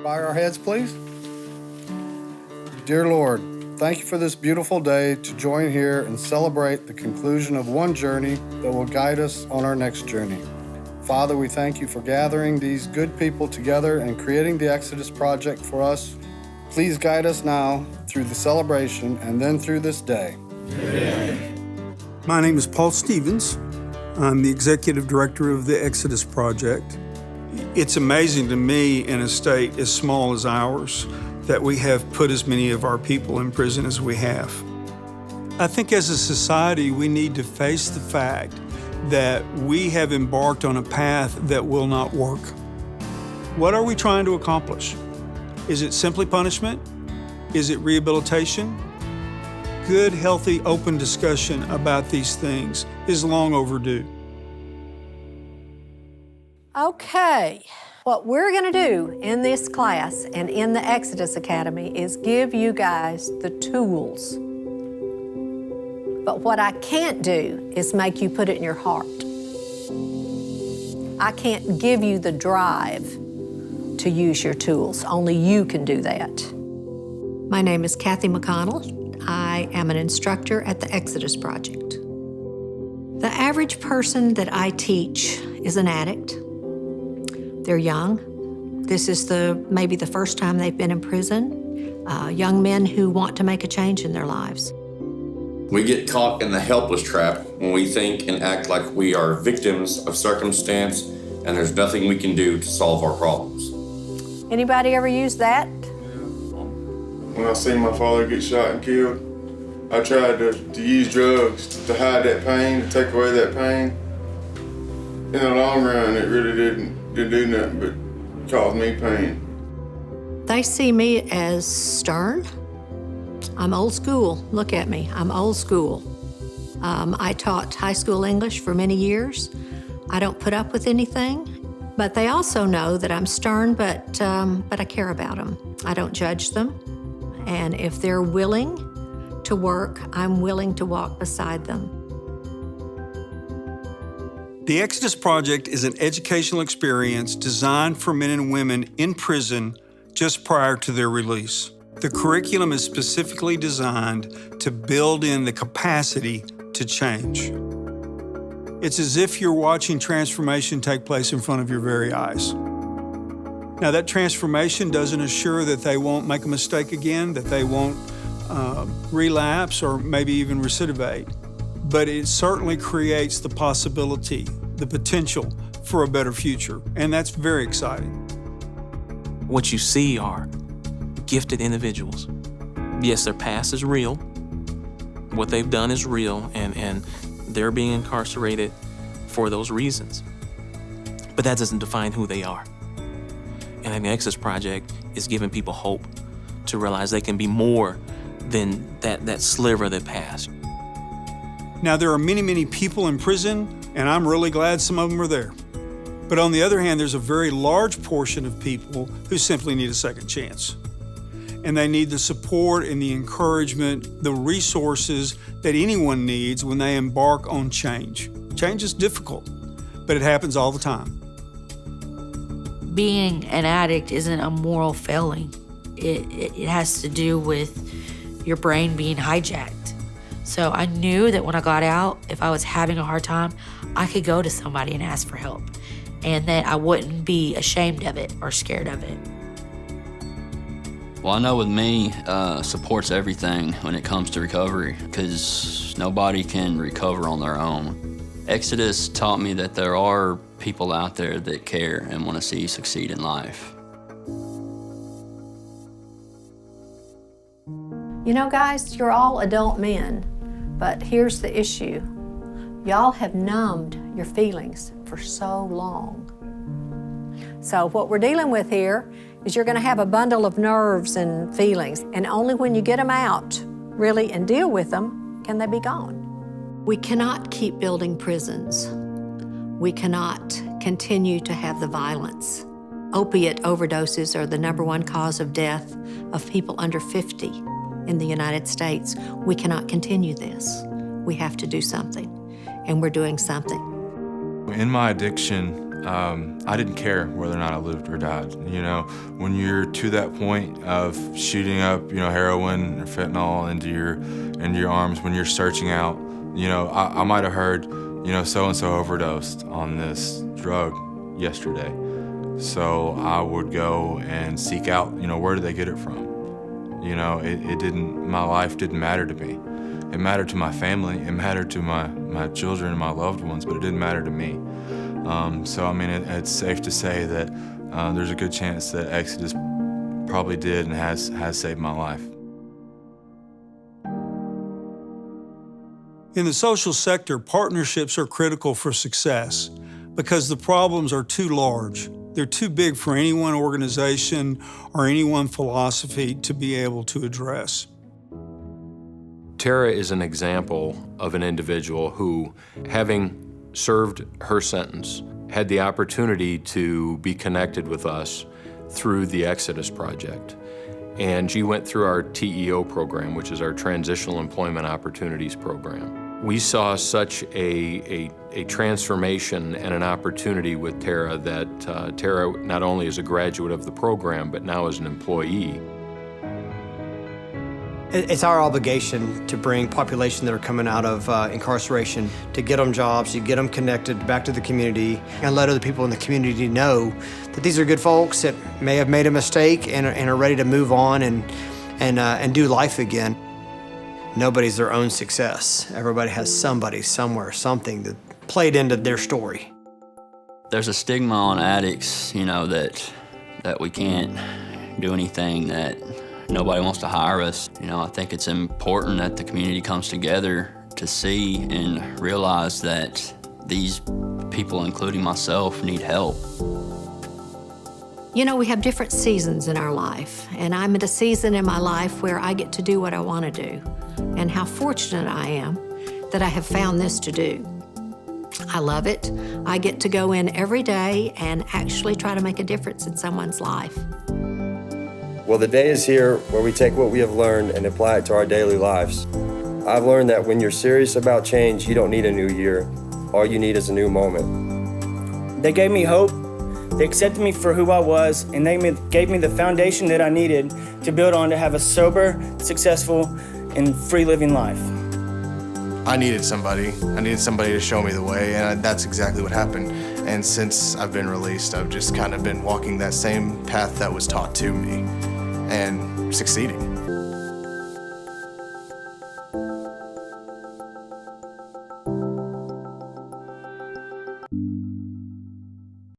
Bow our heads, please. Dear Lord, thank you for this beautiful day to join here and celebrate the conclusion of one journey that will guide us on our next journey. Father, we thank you for gathering these good people together and creating the Exodus Project for us. Please guide us now through the celebration and then through this day. Amen. My name is Paul Stevens. I'm the Executive Director of the Exodus Project. It's amazing to me in a state as small as ours that we have put as many of our people in prison as we have. I think as a society, we need to face the fact that we have embarked on a path that will not work. What are we trying to accomplish? Is it simply punishment? Is it rehabilitation? Good, healthy, open discussion about these things is long overdue. Okay, what we're going to do in this class and in the Exodus Academy is give you guys the tools. But what I can't do is make you put it in your heart. I can't give you the drive to use your tools. Only you can do that. My name is Kathy McConnell. I am an instructor at the Exodus Project. The average person that I teach is an addict. They're young. This is maybe the first time they've been in prison. Young men who want to make a change in their lives. We get caught in the helpless trap when we think and act like we are victims of circumstance and there's nothing we can do to solve our problems. Anybody ever use that? When I seen my father get shot and killed, I tried to use drugs to hide that pain, to take away that pain. In the long run, it really didn't do nothing but cause me pain. They see me as stern. I'm old school. Look at me, I'm old school. I taught high school English for many years. I don't put up with anything, but they also know that I'm stern, but I care about them. I don't judge them, and if they're willing to work, I'm willing to walk beside them. The Exodus Project is an educational experience designed for men and women in prison just prior to their release. The curriculum is specifically designed to build in the capacity to change. It's as if you're watching transformation take place in front of your very eyes. Now, that transformation doesn't assure that they won't make a mistake again, that they won't relapse or maybe even recidivate, but it certainly creates the possibility, the potential for a better future, and that's very exciting. What you see are gifted individuals. Yes, their past is real. What they've done is real, and they're being incarcerated for those reasons. But that doesn't define who they are. And the Exodus Project is giving people hope to realize they can be more than that sliver of their past. Now, there are many, many people in prison, and I'm really glad some of them are there. But on the other hand, there's a very large portion of people who simply need a second chance. And they need the support and the encouragement, the resources that anyone needs when they embark on change. Change is difficult, but it happens all the time. Being an addict isn't a moral failing. It has to do with your brain being hijacked. So I knew that when I got out, if I was having a hard time, I could go to somebody and ask for help, and that I wouldn't be ashamed of it or scared of it. Well, I know with me, support's everything when it comes to recovery, because nobody can recover on their own. Exodus taught me that there are people out there that care and want to see you succeed in life. You know, guys, you're all adult men, but here's the issue. Y'all have numbed your feelings for so long. So what we're dealing with here is you're going to have a bundle of nerves and feelings, and only when you get them out, really, and deal with them, can they be gone. We cannot keep building prisons. We cannot continue to have the violence. Opiate overdoses are the #1 cause of death of people under 50 in the United States. We cannot continue this. We have to do something, and we're doing something. In my addiction, I didn't care whether or not I lived or died. You know, when you're to that point of shooting up, heroin or fentanyl into your arms, when you're searching out, I might have heard, so-and-so overdosed on this drug yesterday. So I would go and seek out, where did they get it from? My life didn't matter to me. It mattered to my family, it mattered to my children and my loved ones, but it didn't matter to me. It's safe to say that there's a good chance that Exodus probably did and has saved my life. In the social sector, partnerships are critical for success because the problems are too large. They're too big for any one organization or any one philosophy to be able to address. Tara is an example of an individual who, having served her sentence, had the opportunity to be connected with us through the Exodus Project. And she went through our TEO program, which is our Transitional Employment Opportunities Program. We saw such a transformation and an opportunity with Tara that Tara not only is a graduate of the program, but now is an employee. It's our obligation to bring population that are coming out of incarceration, to get them jobs, to get them connected back to the community, and let other people in the community know that these are good folks that may have made a mistake and are ready to move on and do life again. Nobody's their own success. Everybody has somebody, somewhere, something that played into their story. There's a stigma on addicts, that we can't do anything, that nobody wants to hire us. I think it's important that the community comes together to see and realize that these people, including myself, need help. We have different seasons in our life, and I'm at a season in my life where I get to do what I want to do, and how fortunate I am that I have found this to do. I love it. I get to go in every day and actually try to make a difference in someone's life. Well, the day is here where we take what we have learned and apply it to our daily lives. I've learned that when you're serious about change, you don't need a new year. All you need is a new moment. They gave me hope, they accepted me for who I was, and they gave me the foundation that I needed to build on to have a sober, successful, and free living life. I needed somebody to show me the way, and that's exactly what happened. And since I've been released, I've just kind of been walking that same path that was taught to me and succeeding.